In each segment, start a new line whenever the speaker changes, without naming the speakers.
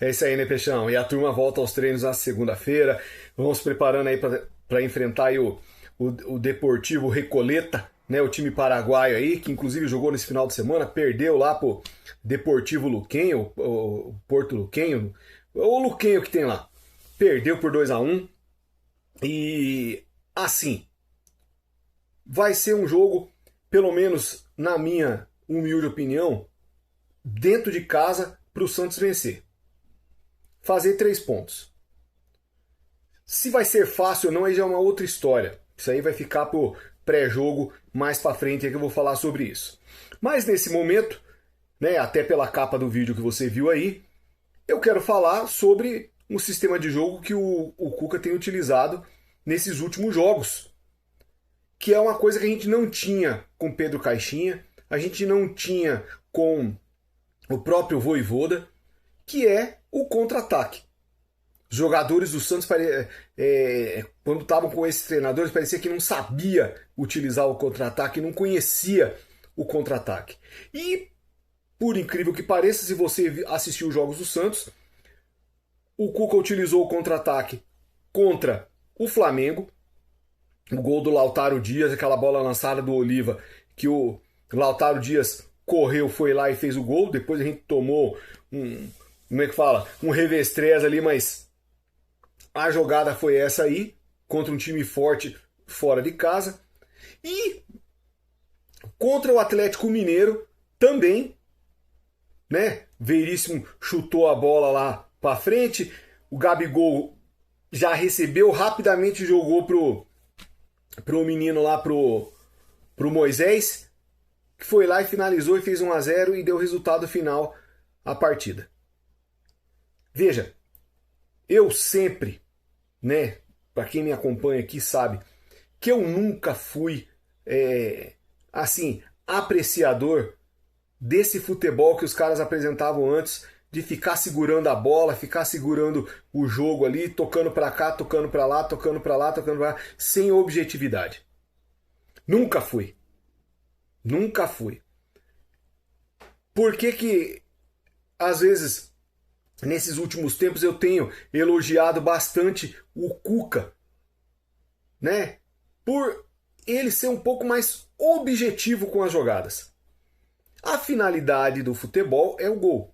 É isso aí, né, Peixão? E a turma volta aos treinos na segunda-feira. Vamos se preparando aí para enfrentar aí o Deportivo Recoleta, né? O time paraguaio aí, que inclusive jogou nesse final de semana, perdeu lá pro Deportivo Luquenho, o Porto Luquenho, o Luquenho que tem lá. Perdeu por 2-1. E assim, vai ser um jogo, pelo menos na minha humilde opinião, dentro de casa para o Santos vencer. Fazer 3 pontos. Se vai ser fácil ou não, aí já é uma outra história. Isso aí vai ficar pro pré-jogo mais para frente, é que eu vou falar sobre isso. Mas nesse momento, né, até pela capa do vídeo que você viu aí, eu quero falar sobre um sistema de jogo que o Cuca tem utilizado nesses últimos jogos, que é uma coisa que a gente não tinha com Pedro Caixinha, a gente não tinha com o próprio Vojvoda, que é o contra-ataque. Os jogadores do Santos, quando estavam com esses treinadores, parecia que não sabia utilizar o contra-ataque, não conhecia o contra-ataque. E, por incrível que pareça, se você assistiu os jogos do Santos, o Cuca utilizou o contra-ataque contra o Flamengo, o gol do Lautaro Dias, aquela bola lançada do Oliva, que o Lautaro Dias correu, foi lá e fez o gol. Depois a gente tomou como é que fala? Um revestrez ali, mas a jogada foi essa aí, contra um time forte fora de casa. E contra o Atlético Mineiro também, né? Veríssimo chutou a bola lá para frente, o Gabigol já recebeu, rapidamente jogou pro menino lá, pro Moisés, que foi lá e finalizou e fez 1-0 e deu o resultado final à partida. Veja, eu sempre, né, para quem me acompanha aqui sabe, que eu nunca fui, assim, apreciador desse futebol que os caras apresentavam antes, de ficar segurando a bola, ficar segurando o jogo ali, tocando para cá, tocando para lá, tocando para lá, tocando para lá, sem objetividade. Nunca fui. Nunca fui. Por que às vezes, nesses últimos tempos, eu tenho elogiado bastante o Cuca, né? Por ele ser um pouco mais objetivo com as jogadas. A finalidade do futebol é o gol.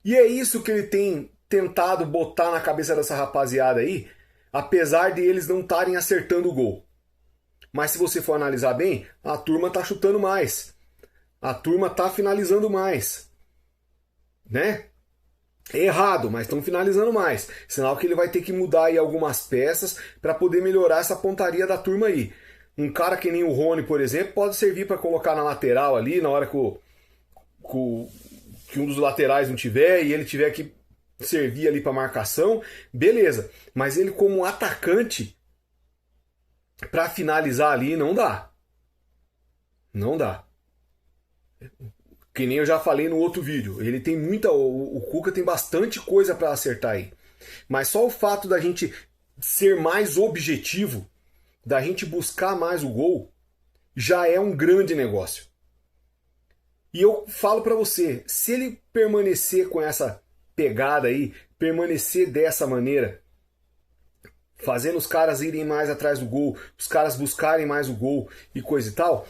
E é isso que ele tem tentado botar na cabeça dessa rapaziada aí, apesar de eles não estarem acertando o gol. Mas se você for analisar bem, a turma tá chutando mais. A turma tá finalizando mais. Né? É errado, mas estão finalizando mais. Sinal que ele vai ter que mudar aí algumas peças para poder melhorar essa pontaria da turma aí. Um cara que nem o Rony, por exemplo, pode servir para colocar na lateral ali, na hora que um dos laterais não tiver e ele tiver que servir ali para marcação, beleza. Mas ele como atacante, para finalizar ali, não dá. Não dá. Que nem eu já falei no outro vídeo. Ele tem muita. O Cuca tem bastante coisa para acertar aí. Mas só o fato da gente ser mais objetivo, da gente buscar mais o gol, já é um grande negócio. E eu falo para você, se ele permanecer com essa pegada aí, permanecer dessa maneira, fazendo os caras irem mais atrás do gol, os caras buscarem mais o gol e coisa e tal,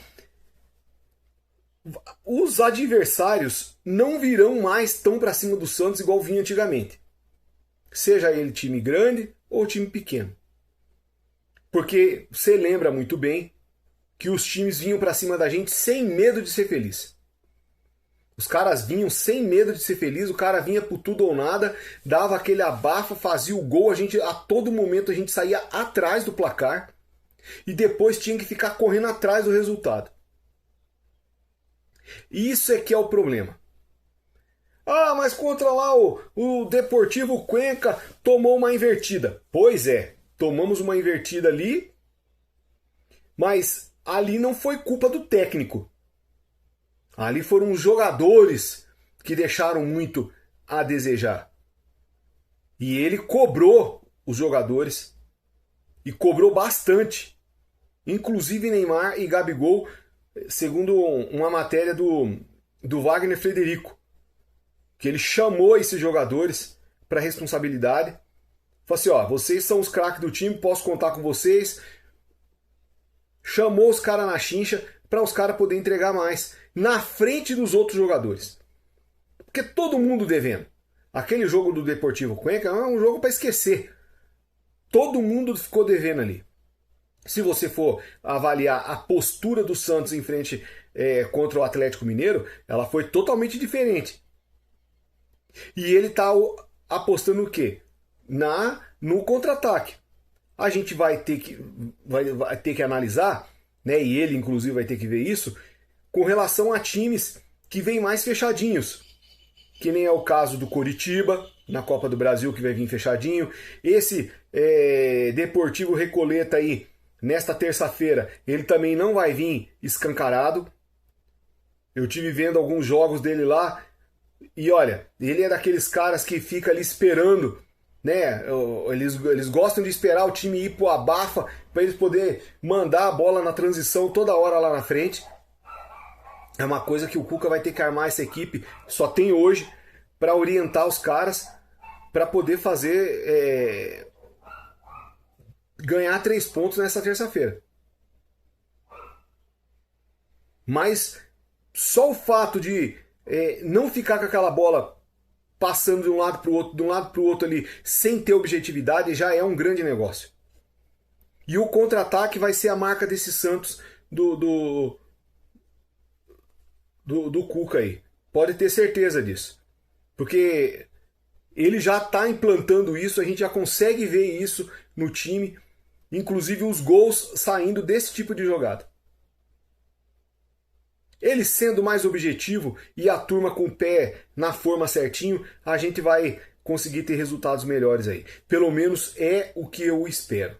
os adversários não virão mais tão para cima do Santos igual vinha antigamente. Seja ele time grande ou time pequeno. Porque você lembra muito bem que os times vinham para cima da gente sem medo de ser feliz. Os caras vinham sem medo de ser feliz, o cara vinha por tudo ou nada, dava aquele abafo, fazia o gol, a todo momento a gente saía atrás do placar e depois tinha que ficar correndo atrás do resultado. Isso é que é o problema. Ah, mas contra lá o Deportivo Cuenca tomou uma invertida. Pois é, tomamos uma invertida ali, mas ali não foi culpa do técnico. Ali foram os jogadores que deixaram muito a desejar. E ele cobrou os jogadores. E cobrou bastante. Inclusive Neymar e Gabigol, segundo uma matéria do Wagner Frederico. que ele chamou esses jogadores para responsabilidade. Falou assim, ó, vocês são os craques do time, posso contar com vocês. Chamou os caras na chincha para os caras poderem entregar mais na frente dos outros jogadores. Porque todo mundo devendo. Aquele jogo do Deportivo Cuenca é um jogo para esquecer. Todo mundo ficou devendo ali. Se você for avaliar a postura do Santos em frente contra o Atlético Mineiro, ela foi totalmente diferente. E ele está apostando o quê? No contra-ataque. A gente vai ter que analisar, né, e ele inclusive vai ter que ver isso, com relação a times que vêm mais fechadinhos. Que nem é o caso do Coritiba, na Copa do Brasil, que vai vir fechadinho. Esse Deportivo Recoleta aí, nesta terça-feira, ele também não vai vir escancarado. Eu tive vendo alguns jogos dele lá, e olha, ele é daqueles caras que fica ali esperando, né? Eles gostam de esperar o time ir pro abafa para eles poderem mandar a bola na transição toda hora lá na frente. É uma coisa que o Cuca vai ter que armar essa equipe, só tem hoje, para orientar os caras, para poder fazer ganhar 3 pontos nessa terça-feira. Mas só o fato de não ficar com aquela bola passando de um lado para o outro ali, sem ter objetividade, já é um grande negócio. E o contra-ataque vai ser a marca desse Santos do Cuca aí. Pode ter certeza disso. Porque ele já está implantando isso, a gente já consegue ver isso no time, inclusive os gols saindo desse tipo de jogada. Ele sendo mais objetivo e a turma com o pé na forma certinho, a gente vai conseguir ter resultados melhores aí. Pelo menos é o que eu espero.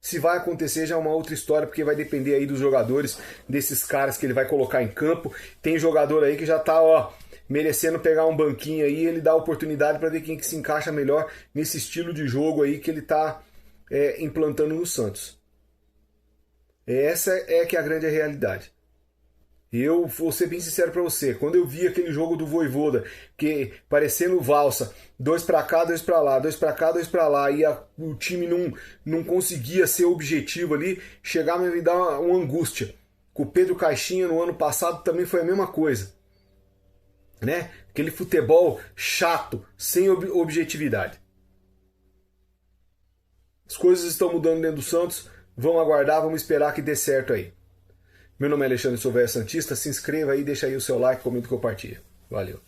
Se vai acontecer já é uma outra história, porque vai depender aí dos jogadores, desses caras que ele vai colocar em campo. Tem jogador aí que já está merecendo pegar um banquinho aí, ele dá oportunidade para ver quem que se encaixa melhor nesse estilo de jogo aí que ele está implantando no Santos. Essa é que é a grande realidade. Eu vou ser bem sincero para você, quando eu vi aquele jogo do Vojvoda, que parecendo valsa, 2 para cá, 2 para lá, 2 para cá, 2 para lá, e o time não conseguia ser objetivo ali, chegava a me dar uma angústia. Com o Pedro Caixinha no ano passado também foi a mesma coisa. Né? Aquele futebol chato, sem objetividade. As coisas estão mudando dentro do Santos, vamos aguardar, vamos esperar que dê certo aí. Meu nome é Alexandre Silveira Santista, se inscreva aí, deixa aí o seu like, comenta e compartilha. Valeu.